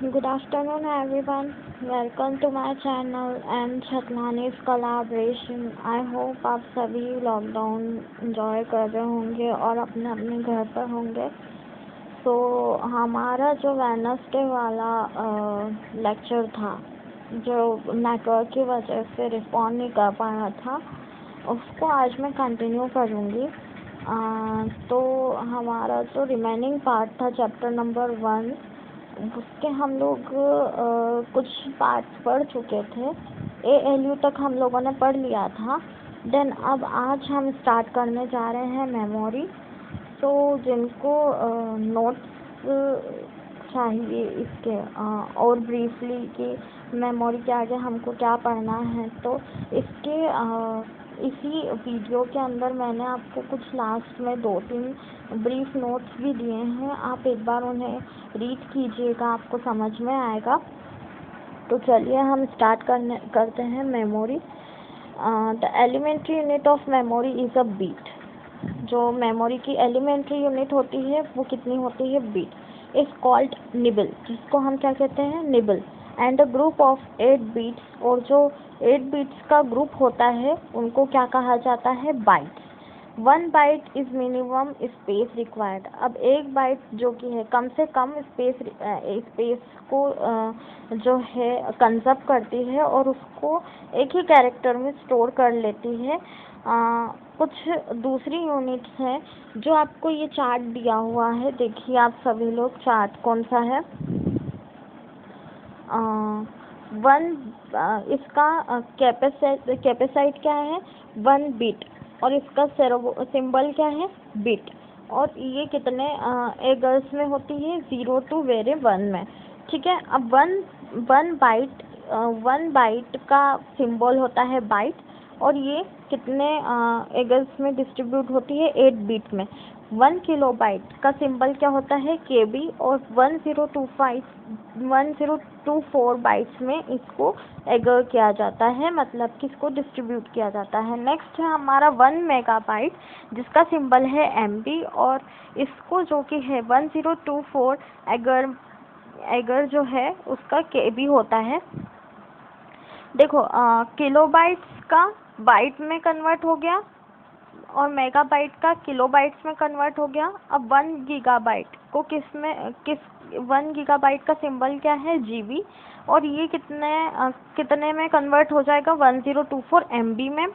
Good afternoon everyone. Welcome to my channel and छतनानी's collaboration. I hope आप सभी lockdown enjoy कर रहे होंगे और अपने अपने घर पर होंगे. तो हमारा जो वेडनेसडे वाला लेक्चर था, जो नेटवर्क की वजह से रिस्पॉन्ड नहीं कर पा रहा था, उसको आज मैं कंटिन्यू करूँगी. तो हमारा जो रिमेनिंग पार्ट था चैप्टर नंबर 1, उसके हम लोग कुछ पार्ट्स पढ़ चुके थे. ALU तक हम लोगों ने पढ़ लिया था. देन अब आज हम स्टार्ट करने जा रहे हैं मेमोरी. तो जिनको नोट्स चाहिए इसके और ब्रीफली कि मेमोरी के आगे हमको क्या पढ़ना है, तो इसके इसी वीडियो के अंदर मैंने आपको कुछ लास्ट में 2-3 ब्रीफ नोट्स भी दिए हैं. आप एक बार उन्हें रीड कीजिएगा, आपको समझ में आएगा. तो चलिए हम स्टार्ट करते हैं memory. The elementary unit of memory is a bit. जो मेमोरी की एलिमेंट्री यूनिट होती है वो कितनी होती है? बीट. इज़ कॉल्ड निबल, जिसको हम क्या कहते हैं? Nibble. And a group of 8 bits, और जो 8 बीट्स का ग्रुप होता है उनको क्या कहा जाता है? Bytes. 1 byte is minimum space required. अब एक बाइट जो कि है कम से कम स्पेस को जो है कंजर्व करती है और उसको एक ही कैरेक्टर में स्टोर कर लेती है. कुछ दूसरी यूनिट्स हैं जो आपको ये चार्ट दिया हुआ है. देखिए आप सभी लोग, चार्ट कौन सा है? इसका कैपेसाइट क्या है? 1 बिट. और इसका सिंबल क्या है? बिट. और ये कितने एगर्स में होती है? 0 to वेरे 1 में. ठीक है. अब वन बाइट का सिंबल होता है बाइट, और ये कितने एगर्स में डिस्ट्रीब्यूट होती है? 8 बिट में. 1 किलोबाइट का सिंबल क्या होता है? KB. और 1024 बाइट्स में इसको एगर किया जाता है, मतलब किसको डिस्ट्रीब्यूट किया जाता है. नेक्स्ट है हमारा 1 मेगाबाइट, जिसका सिंबल है MB, और इसको जो कि है 1024 एगर जो है उसका KB होता है. देखो किलोबाइट्स का बाइट में कन्वर्ट हो गया और मेगाबाइट का किलोबाइट्स में कन्वर्ट हो गया. अब 1 गीगाबाइट को 1 गीगाबाइट का सिंबल क्या है? GB. और ये कितने में कन्वर्ट हो जाएगा? 1024 MB में,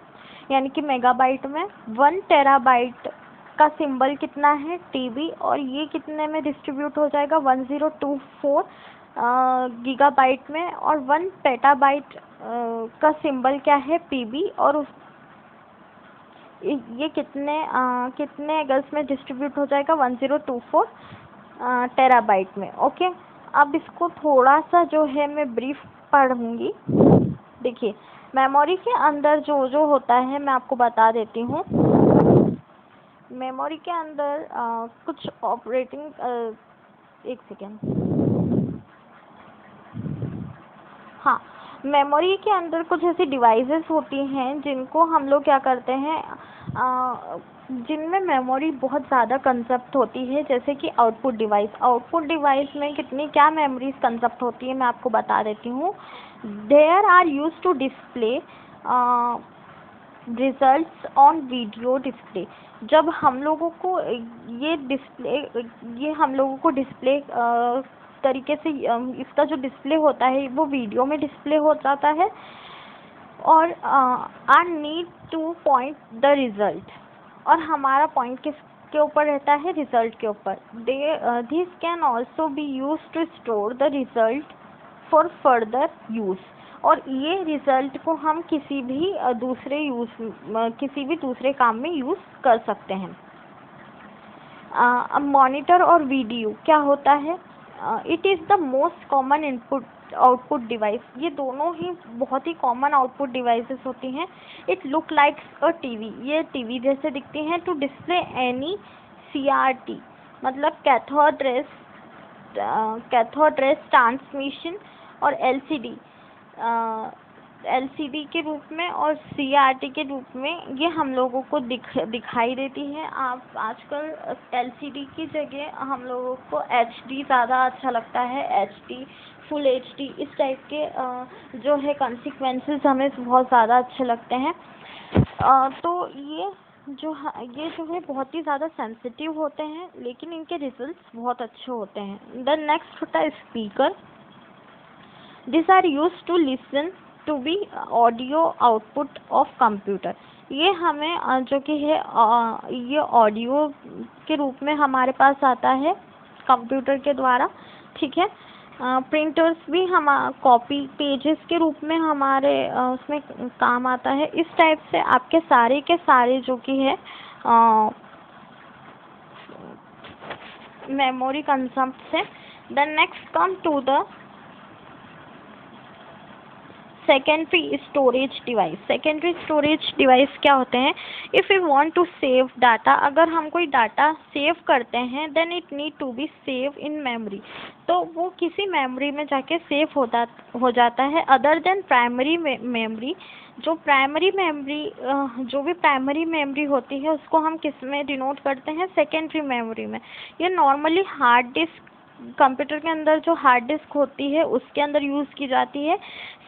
यानी कि मेगाबाइट में. 1 टेराबाइट का सिंबल कितना है? TB. और ये कितने में डिस्ट्रीब्यूट हो जाएगा? 1024 गीगाबाइट में. और 1 पेटाबाइट का सिंबल क्या है? PB. और ये कितने एगर्स में डिस्ट्रीब्यूट हो जाएगा? 1024 टेराबाइट में. ओके. अब इसको थोड़ा सा जो है मैं ब्रीफ पढ़ूंगी. देखिए मेमोरी के अंदर जो होता है मैं आपको बता देती हूँ. मेमोरी के अंदर कुछ ऑपरेटिंग एक सेकेंड. हाँ, मेमोरी के अंदर कुछ ऐसी डिवाइसेस होती हैं जिनको हम लोग क्या करते हैं, जिनमें मेमोरी बहुत ज़्यादा कंसेप्ट होती है, जैसे कि आउटपुट डिवाइस में क्या मेमोरीज कंसेप्ट होती है मैं आपको बता देती हूँ. There are use to display results on video display. जब हम लोगों को डिस्प्ले तरीके से इसका जो डिस्प्ले होता है वो वीडियो में डिस्प्ले हो जाता है. और are need to point the result, और हमारा पॉइंट किसके ऊपर रहता है? रिजल्ट के ऊपर. This can also be use to store the result for further use. और ये रिजल्ट को हम किसी भी दूसरे काम में यूज़ कर सकते हैं. अब मॉनिटर और वीडियो क्या होता है? It is the most common output device. ये दोनों ही बहुत ही कॉमन आउटपुट डिवाइसेस होती हैं. It look likes a TV. ये टीवी जैसे दिखती हैं. टू डिस्प्ले एनी CRT, मतलब कैथोड रेज ट्रांसमिशन. और LCD एलसीडी के रूप में और सीआरटी के रूप में ये हम लोगों को दिखाई देती है। आप आजकल एलसीडी की जगह हम लोगों को एचडी ज़्यादा अच्छा लगता है, एचडी, फुल एचडी, इस टाइप के जो है कॉन्सिक्वेंसेस हमें बहुत ज़्यादा अच्छे लगते हैं। तो ये जो है बहुत ही ज़्यादा सेंसिटिव होते हैं, लेकिन इनके रिजल्ट्स बहुत अच्छे होते हैं। द नेक्स्ट होता है speaker. These are used to listen to be audio output of computer। ये हमें जो कि है ये ऑडियो के रूप में हमारे पास आता है कंप्यूटर के द्वारा, ठीक है। प्रिंटर्स भी हम कॉपी पेजेस के रूप में हमारे उसमें काम आता है। इस टाइप से आपके सारे के सारे जो कि है मेमोरी कंसेप्ट है। Then next come to the secondary storage device. Secondary storage device क्या होते हैं? If you want to save data, अगर हम कोई डाटा सेव करते हैं then it need to be save in memory, तो वो किसी मेमोरी में जाके सेव हो जाता है अदर देन प्राइमरी मेमोरी। जो भी प्राइमरी मेमोरी होती है उसको हम किस में डिनोट करते हैं? सेकेंडरी मेमोरी में। ये नॉर्मली हार्ड डिस्क, कंप्यूटर के अंदर जो हार्ड डिस्क होती है उसके अंदर यूज़ की जाती है।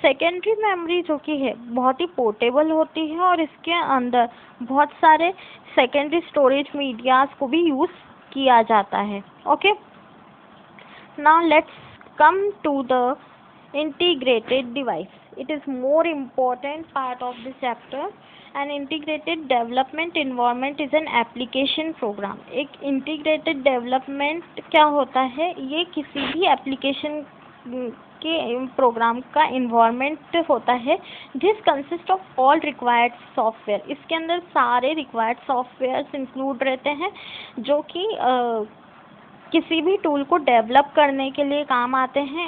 सेकेंडरी मेमोरी जो कि है बहुत ही पोर्टेबल होती है और इसके अंदर बहुत सारे सेकेंडरी स्टोरेज मीडियाज को भी यूज़ किया जाता है। Okay, now let's come to the integrated device. It is more important part of the chapter. An integrated development environment is an application program. एक integrated development क्या होता है? ये किसी भी application के प्रोग्राम का इन्वायरमेंट होता है जिस consist of all required software. इसके अंदर सारे रिक्वायर्ड सॉफ्टवेयर्स इंक्लूड रहते हैं जो कि किसी भी टूल को डेवलप करने के लिए काम आते हैं।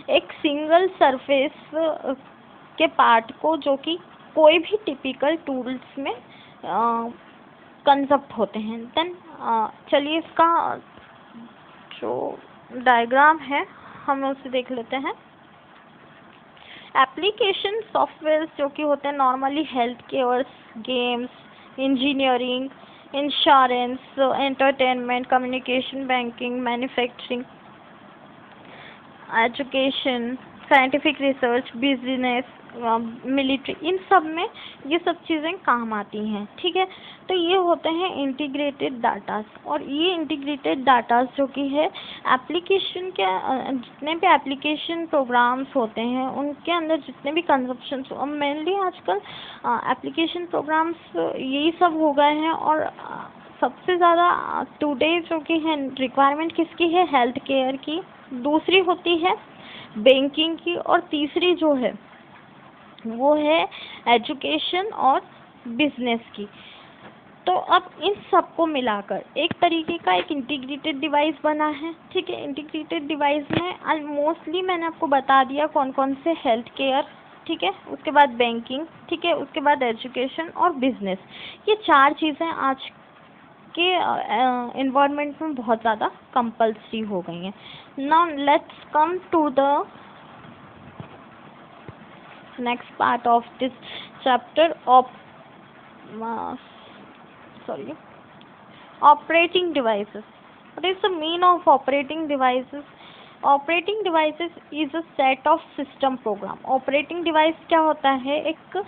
एक सिंगल सरफेस के पार्ट को जो कि कोई भी टिपिकल टूल्स में कंसेप्ट होते हैं। देन चलिए इसका जो डायग्राम है हम उसे देख लेते हैं। एप्लीकेशन सॉफ्टवेयर जो कि होते हैं normally health care, games, engineering, insurance, entertainment, communication, banking, manufacturing, education, scientific research, business, military, इन सब में ये सब चीज़ें काम आती हैं, ठीक है। तो ये होते हैं इंटीग्रेटेड डाटास। और ये इंटीग्रेटेड डाटास जो कि है एप्लीकेशन के जितने भी एप्लीकेशन प्रोग्राम्स होते हैं उनके अंदर जितने भी कंजप्शन, मेनली आजकल एप्लीकेशन प्रोग्राम्स यही सब हो गए हैं। और सबसे ज़्यादा टुडे जो कि है रिक्वायरमेंट किसकी है? हेल्थ केयर की, दूसरी होती है बैंकिंग की, और तीसरी जो है वो है एजुकेशन और बिजनेस की। तो अब इन सबको मिलाकर एक तरीके का एक इंटीग्रेटेड डिवाइस बना है, ठीक है। इंटीग्रेटेड डिवाइस में मोस्टली मैंने आपको बता दिया कौन कौन से, हेल्थ केयर, ठीक है, उसके बाद बैंकिंग, ठीक है, उसके बाद एजुकेशन और बिजनेस। ये चार चीज़ें आज के एनवायरनमेंट में बहुत ज़्यादा कंपल्सरी हो गई हैं। Now let's come to the next part of this chapter of operating devices. What is the meaning of operating devices? Operating devices is a set of system program. Operating device क्या होता है? एक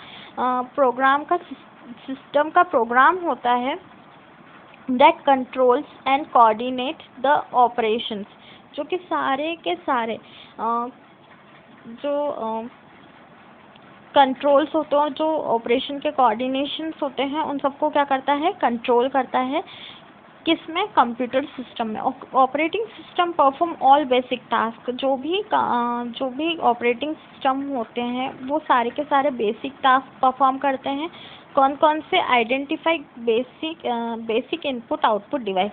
programme का, system का programme होता है that controls and coordinate the operations, जो कि सारे के सारे जो कंट्रोल्स होते हैं, जो ऑपरेशन के कोऑर्डिनेशंस होते हैं, उन सबको क्या करता है? कंट्रोल करता है। किसमें? कंप्यूटर सिस्टम में। Operating system perform all basic task. जो भी ऑपरेटिंग सिस्टम होते हैं वो सारे के सारे बेसिक टास्क परफॉर्म करते हैं। कौन कौन से? Identify basic input output device.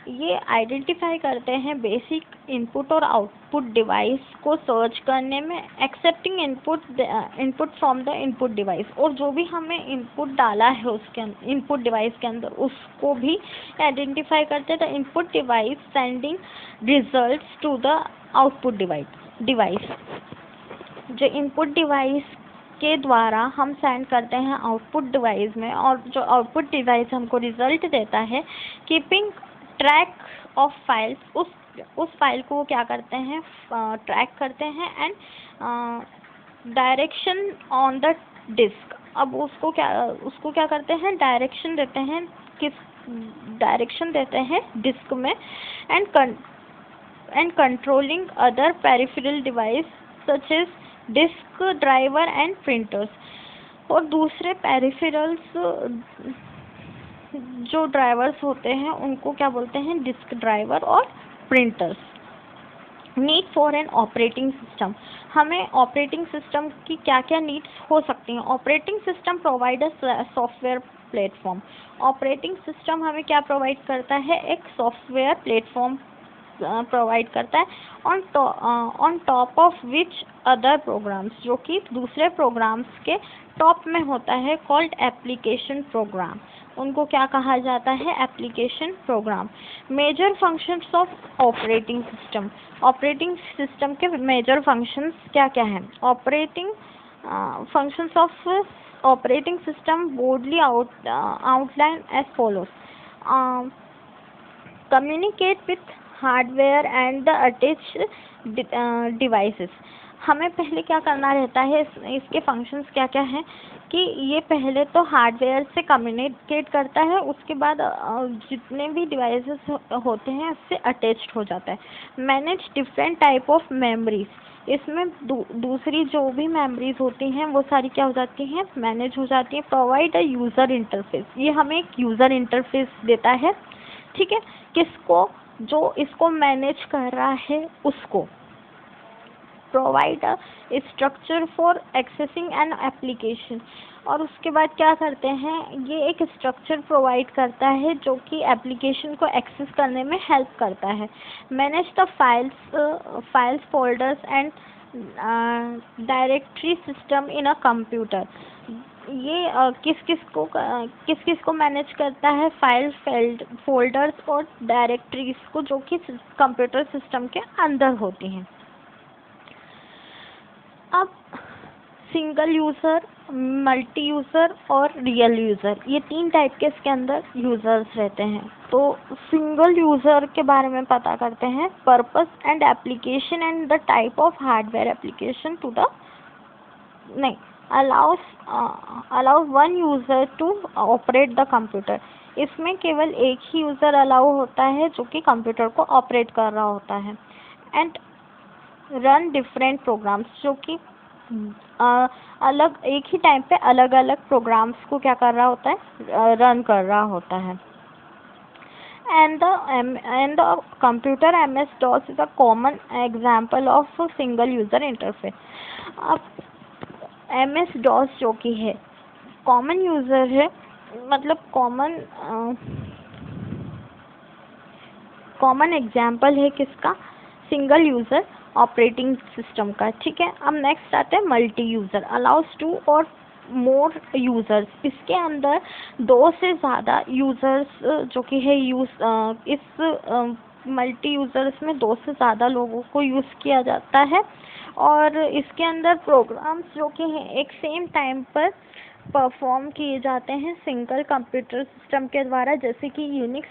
ये आइडेंटिफाई करते हैं बेसिक इनपुट और आउटपुट डिवाइस को सर्च करने में, accepting input from the input device. और जो भी हमें इनपुट डाला है उसके इनपुट डिवाइस के अंदर उसको भी आइडेंटिफाई करते हैं। The input device sending results to the output device. जो इनपुट डिवाइस के द्वारा हम सेंड करते हैं आउटपुट डिवाइस में, और जो आउटपुट डिवाइस हमको रिजल्ट देता है, कीपिंग ट्रैक ऑफ फाइल्स, उस फाइल को वो क्या करते हैं, ट्रैक करते हैं, and direction on the disk. अब उसको क्या करते हैं, डायरेक्शन देते हैं, किस डायरेक्शन देते हैं डिस्क में, and controlling other peripheral device such as disk driver and printers. और दूसरे पेरिफेरल्स जो ड्राइवर्स होते हैं उनको क्या बोलते हैं, डिस्क ड्राइवर और printers. Need for an operating system, हमें ऑपरेटिंग सिस्टम की क्या क्या नीड्स हो सकती हैं। Operating system provide software platform, operating system हमें क्या प्रोवाइड करता है, एक सॉफ्टवेयर प्लेटफॉर्म प्रोवाइड करता है, on top of which other programs, जो कि दूसरे प्रोग्राम्स के टॉप में होता है, कॉल्ड एप्लीकेशन प्रोग्राम, उनको क्या कहा जाता है, application program. Major functions of operating system, operating system के मेजर फंक्शंस क्या क्या हैं। Operating functions of operating system broadly outline as follows, communicate with hardware and the attached devices. हमें पहले क्या करना रहता है, इसके फंक्शंस क्या क्या हैं, कि ये पहले तो हार्डवेयर से कम्युनिकेट करता है, उसके बाद जितने भी डिवाइसेस होते हैं उससे अटैच्ड हो जाता है। Manage different type of memories, इसमें दूसरी जो भी मेमोरीज होती हैं वो सारी क्या हो जाती हैं, मैनेज हो जाती हैं। प्रोवाइड अ यूज़र इंटरफेस, ये हमें एक यूज़र इंटरफेस देता है, ठीक है, किसको, जो इसको मैनेज कर रहा है उसको। Provide a structure for accessing an application, और उसके बाद क्या करते हैं, ये एक स्ट्रक्चर प्रोवाइड करता है जो कि एप्लीकेशन को एक्सेस करने में हेल्प करता है। Manage the files folders and directory system in a computer, ये किस किस को मैनेज करता है, फाइल फोल्डर्स और डायरेक्टरीज को, जो कि कंप्यूटर सिस्टम के अंदर होती हैं। अब सिंगल यूज़र, मल्टी यूज़र और रियल यूज़र, ये तीन टाइप के इसके अंदर यूज़र्स रहते हैं। तो सिंगल यूज़र के बारे में पता करते हैं। Purpose and application and the type of hardware application to the नहीं allows one user to operate the computer, इसमें केवल एक ही यूज़र अलाउ होता है जो कि कंप्यूटर को ऑपरेट कर रहा होता है। एंड रन डिफरेंट प्रोग्राम्स, जो कि अलग एक ही टाइम पे अलग अलग प्रोग्राम्स को क्या कर रहा होता है, रन कर रहा होता है। And the computer MS-DOS is a common example of single user interface. अब MS-DOS जो कि है कॉमन यूज़र है, मतलब कॉमन एग्जाम्पल है किसका, सिंगल यूज़र ऑपरेटिंग सिस्टम का, ठीक है। अब नेक्स्ट आता है मल्टी यूज़र, अलाउज टू और मोर यूज़र्स, इसके अंदर दो से ज़्यादा यूज़र्स जो कि है इस मल्टी यूज़र्स में दो से ज़्यादा लोगों को यूज़ किया जाता है, और इसके अंदर प्रोग्राम्स जो कि हैं एक सेम टाइम पर परफॉर्म किए जाते हैं सिंगल कंप्यूटर सिस्टम के द्वारा, जैसे कि यूनिक्स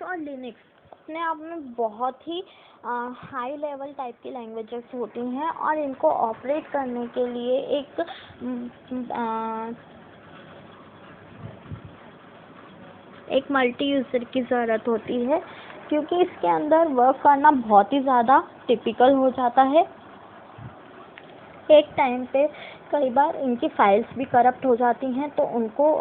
और लिनक्स अपने आप में बहुत ही हाई लेवल टाइप की लैंग्वेजेस होती हैं, और इनको ऑपरेट करने के लिए एक मल्टी यूज़र की ज़रूरत होती है, क्योंकि इसके अंदर वर्क करना बहुत ही ज़्यादा टिपिकल हो जाता है। एक टाइम पे कई बार इनकी फाइल्स भी करप्ट हो जाती हैं, तो उनको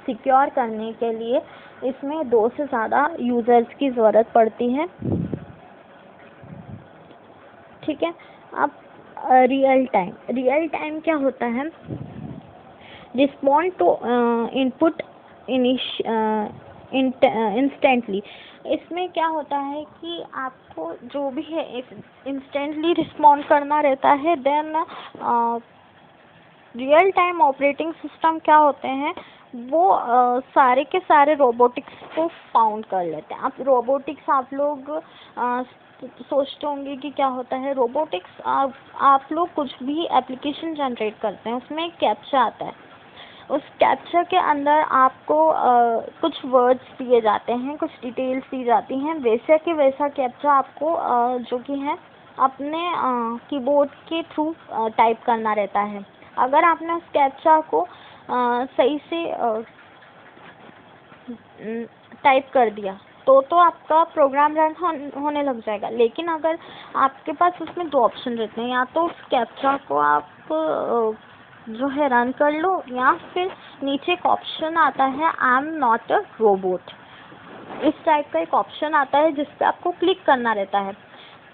सिक्योर करने के लिए इसमें दो से ज़्यादा यूज़र्स की ज़रूरत पड़ती है, ठीक है। अब रियल टाइम क्या होता है, रिस्पॉन्ड टू इनपुट इंस्टेंटली, इसमें क्या होता है कि आपको जो भी है इंस्टेंटली रिस्पॉन्ड करना रहता है। Then real time operating system क्या होते हैं, वो सारे के सारे रोबोटिक्स को फाउंड कर लेते हैं। आप रोबोटिक्स आप लोग सोचते होंगे कि क्या होता है रोबोटिक्स। आप लोग कुछ भी एप्लीकेशन जनरेट करते हैं, उसमें एक कैप्चा आता है। उस कैप्चा के अंदर आपको कुछ वर्ड्स दिए जाते हैं, कुछ डिटेल्स दी जाती हैं, वैसे कि वैसा कैप्चा आपको जो कि है अपने कीबोर्ड के थ्रू टाइप करना रहता है। अगर आपने उस कैप्चा को सही से टाइप कर दिया तो आपका प्रोग्राम रन होने लग जाएगा। लेकिन अगर आपके पास उसमें दो ऑप्शन रहते हैं, या तो उस कैप्चा को आप जो है रन कर लो, या फिर नीचे एक ऑप्शन आता है I am not a robot, इस टाइप का एक ऑप्शन आता है जिस पे आपको क्लिक करना रहता है।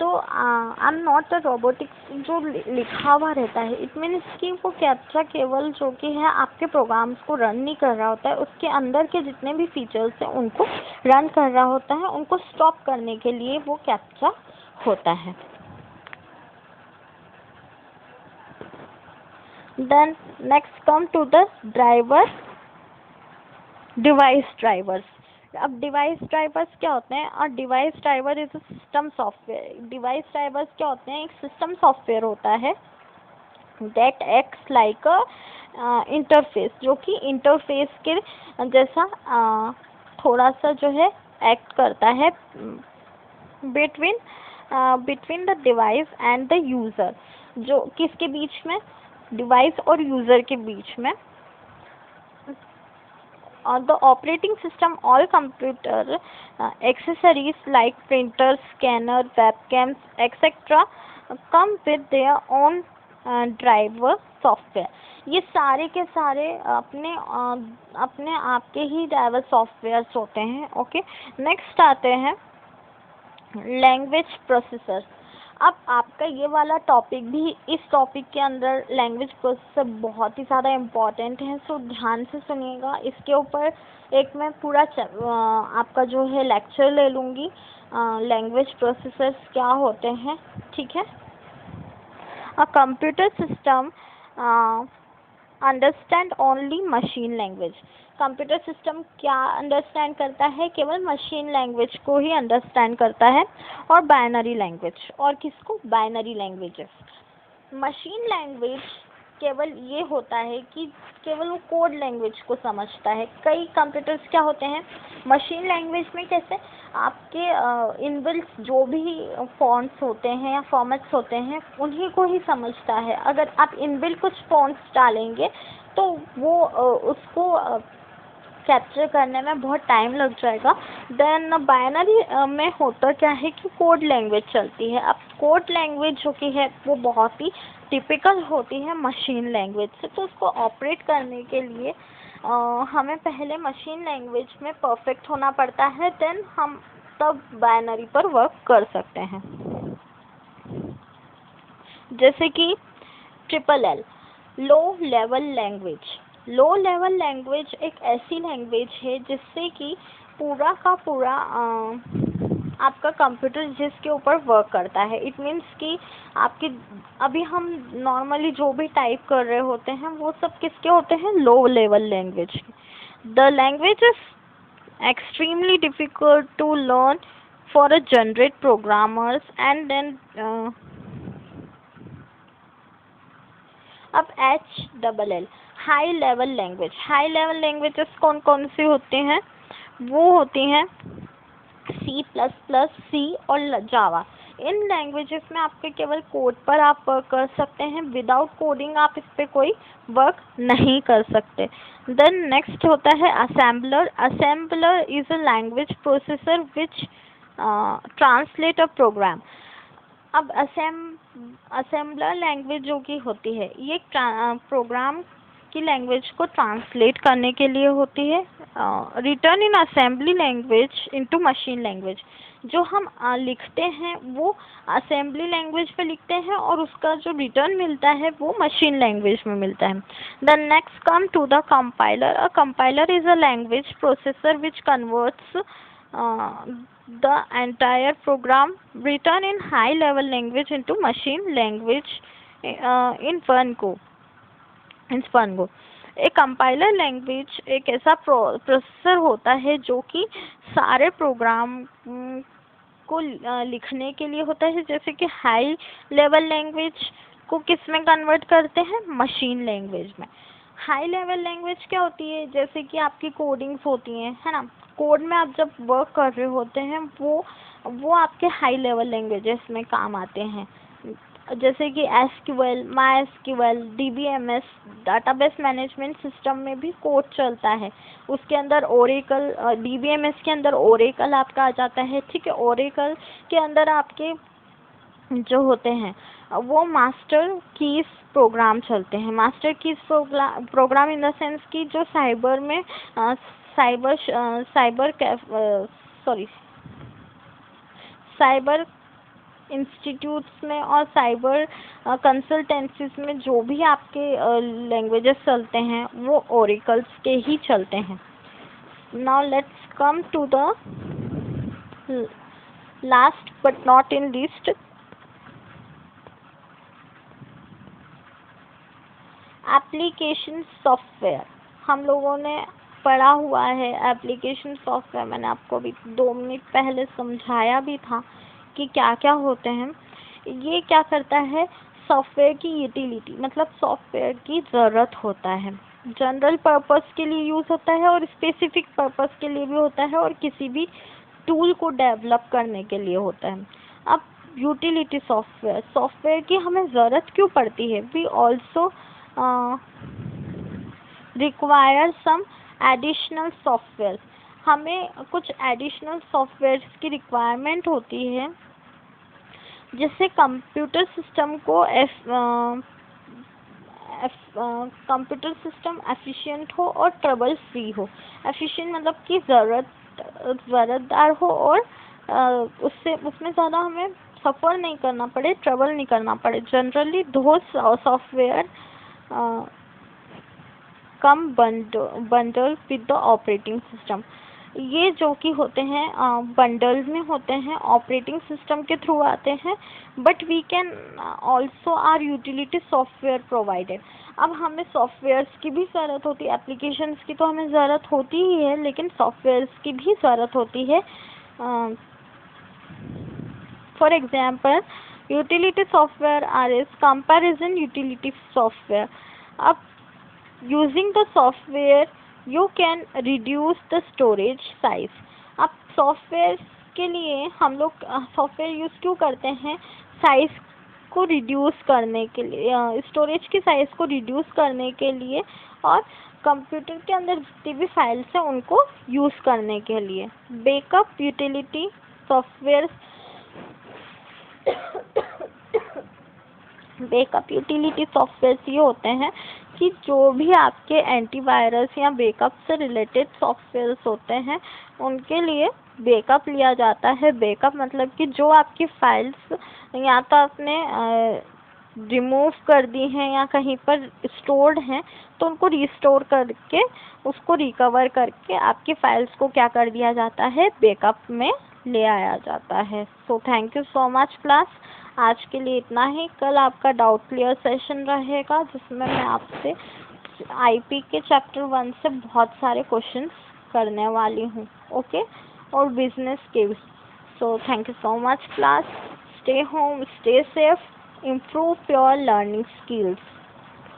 तो I am not a robotics जो लिखा हुआ रहता है, इट मीन्स कि वो कैप्चा केवल जो कि है आपके प्रोग्राम्स को रन नहीं कर रहा होता है, उसके अंदर के जितने भी फीचर्स हैं उनको रन कर रहा होता है, उनको स्टॉप करने के लिए वो कैप्चा होता है। Then next come to the driver, device drivers. अब डिवाइस ड्राइवर्स क्या होते हैं? और device driver is a system software. Device drivers क्या होते हैं? एक सिस्टम सॉफ्टवेयर होता है that acts like a interface, जो कि इंटरफेस के जैसा थोड़ा सा जो है एक्ट करता है between the device and the user, जो किसके बीच में? डिवाइस और यूज़र के बीच में। On the operating system, all computer accessories like printer, scanner, webcams, etc. come with their own driver software. ये सारे के सारे अपने आप के ही ड्राइवर सॉफ्टवेयर्स होते हैं। ओके, नेक्स्ट आते हैं लैंग्वेज प्रोसेसर। अब आपका ये वाला टॉपिक भी, इस टॉपिक के अंदर लैंग्वेज प्रोसेसर बहुत ही ज़्यादा इम्पॉर्टेंट है, सो ध्यान से सुनिएगा। इसके ऊपर एक मैं पूरा आपका जो है लेक्चर ले लूँगी, लैंग्वेज प्रोसेसर्स क्या होते हैं, ठीक है। A computer system understand only machine language. Computer system क्या अंडरस्टैंड करता है? केवल मशीन लैंग्वेज को ही अंडरस्टैंड करता है, और बाइनरी लैंग्वेज। और किसको? Binary languages. मशीन लैंग्वेज केवल ये होता है कि केवल वो कोड लैंग्वेज को समझता है। कई कंप्यूटर्स क्या होते हैं मशीन लैंग्वेज में, कैसे आपके इनबिल्ट जो भी फॉन्ट्स होते हैं या फॉर्मेट्स होते हैं उन्हीं को ही समझता है। अगर आप इनबिल्ट कुछ फॉन्ट्स डालेंगे तो वो उसको कैप्चर करने में बहुत टाइम लग जाएगा। देन बाइनरी में होता क्या है कि कोड लैंग्वेज चलती है। अब कोड लैंग्वेज जो कि है वो बहुत ही टिपिकल होती है मशीन लैंग्वेज से, तो उसको ऑपरेट करने के लिए हमें पहले मशीन लैंग्वेज में परफेक्ट होना पड़ता है, देन हम तब बाइनरी पर वर्क कर सकते हैं। जैसे कि LLL, लो लेवल लैंग्वेज। लो लेवल लैंग्वेज एक ऐसी लैंग्वेज है जिससे कि पूरा का पूरा आपका कंप्यूटर जिसके ऊपर वर्क करता है, इट मीन्स कि आपके अभी हम नॉर्मली जो भी टाइप कर रहे होते हैं वो सब किसके होते हैं? Low level language. The language is extremely difficult to learn for a generate programmers and then अब HLL, high level language. High level languages कौन कौन सी होती हैं? वो होती हैं C++, C और जावा। इन लैंग्वेजेस में आपके केवल कोड पर आप वर्क कर सकते हैं, विदाउट कोडिंग आप इस पे कोई वर्क नहीं कर सकते। देन नेक्स्ट होता है assembler. Assembler is a language processor which translate a program. अब असेंबलर लैंग्वेज जो कि होती है ये प्रोग्राम की लैंग्वेज को ट्रांसलेट करने के लिए होती है। रिटर्न इन assembly language into machine language. जो हम लिखते हैं वो असेंबली लैंग्वेज पे लिखते हैं और उसका जो रिटर्न मिलता है वो मशीन लैंग्वेज में मिलता है। The next come to the compiler. A compiler is a language processor which converts the entire program written in high level language into machine language in one go. एक compiler language एक ऐसा processor होता है जो कि सारे programme को लिखने के लिए होता है, जैसे कि हाई लेवल लैंग्वेज को किस में कन्वर्ट करते हैं, मशीन लैंग्वेज में। हाई लेवल लैंग्वेज क्या होती है, जैसे कि आपकी कोडिंग्स होती हैं, है ना, कोड में आप जब वर्क कर रहे होते हैं वो आपके हाई लेवल लैंग्वेजेस में काम आते हैं, जैसे कि SQL, my SQL, DBMS, database management system में भी कोड चलता है। उसके अंदर ओरेकल, डीबीएमएस के अंदर ओरेकल आपका आ जाता है, ठीक है। ओरेकल के अंदर आपके जो होते हैं वो मास्टर कीज प्रोग्राम चलते हैं। Master keys program in the sense कि जो साइबर में साइबर इंस्टीट्यूट्स में और साइबर कंसल्टेंसीज में जो भी आपके लैंग्वेजेस चलते हैं वो ओरेकल्स के ही चलते हैं। Now let's come to the last but not in least, application software. हम लोगों ने पढ़ा हुआ है एप्लीकेशन सॉफ्टवेयर, मैंने आपको अभी 2 मिनट पहले समझाया भी था कि क्या क्या होते हैं। ये क्या करता है, सॉफ्टवेयर की यूटिलिटी, मतलब सॉफ्टवेयर की ज़रूरत होता है। जनरल पर्पस के लिए यूज़ होता है और स्पेसिफिक पर्पस के लिए भी होता है, और किसी भी टूल को डेवलप करने के लिए होता है। अब यूटिलिटी सॉफ्टवेयर की हमें ज़रूरत क्यों पड़ती है, we also require some additional software. हमें कुछ एडिशनल सॉफ्टवेयर की रिक्वायरमेंट होती है जिससे कंप्यूटर सिस्टम को कंप्यूटर सिस्टम एफिशिएंट हो और ट्रबल फ्री हो। एफिशिएंट मतलब कि ज़रूरतदार हो और उसमें ज़्यादा हमें सफ़र नहीं करना पड़े, ट्रबल नहीं करना पड़े। जनरली दो software come bundle with the operating system. ये जो कि होते हैं बंडल में होते हैं, ऑपरेटिंग सिस्टम के थ्रू आते हैं, but we can also are utility software provided. अब हमें सॉफ्टवेयर्स की भी ज़रूरत होती है, एप्लीकेशंस की तो हमें ज़रूरत होती ही है, लेकिन सॉफ्टवेयर्स की भी ज़रूरत होती है। For example utility software are is comparison utility software. अब using the software you can reduce the storage size। अब सॉफ्टवेयर के लिए हम लोग सॉफ्टवेयर यूज़ क्यों करते हैं, साइज़ को रिड्यूस करने के लिए, स्टोरेज की साइज़ को रिड्यूस करने के लिए, और कंप्यूटर के अंदर जितनी भी फाइल्स हैं उनको यूज़ करने के लिए। Backup utility software backup utility software ये होते हैं कि जो भी आपके एंटीवायरस या बैकअप से रिलेटेड सॉफ्टवेयर्स होते हैं उनके लिए बैकअप लिया जाता है। बैकअप मतलब कि जो आपकी फाइल्स या तो आपने रिमूव कर दी हैं या कहीं पर स्टोर्ड हैं, तो उनको रिस्टोर करके उसको रिकवर करके आपकी फाइल्स को क्या कर दिया जाता है, बैकअप में ले आया जाता है। So thank you so much class, आज के लिए इतना ही। कल आपका डाउट क्लियर सेशन रहेगा जिसमें मैं आपसे आईपी के चैप्टर 1 से बहुत सारे क्वेश्चंस करने वाली हूँ, ओके, और बिजनेस के भी। So thank you so much class, stay home, stay safe, improve your learning skills।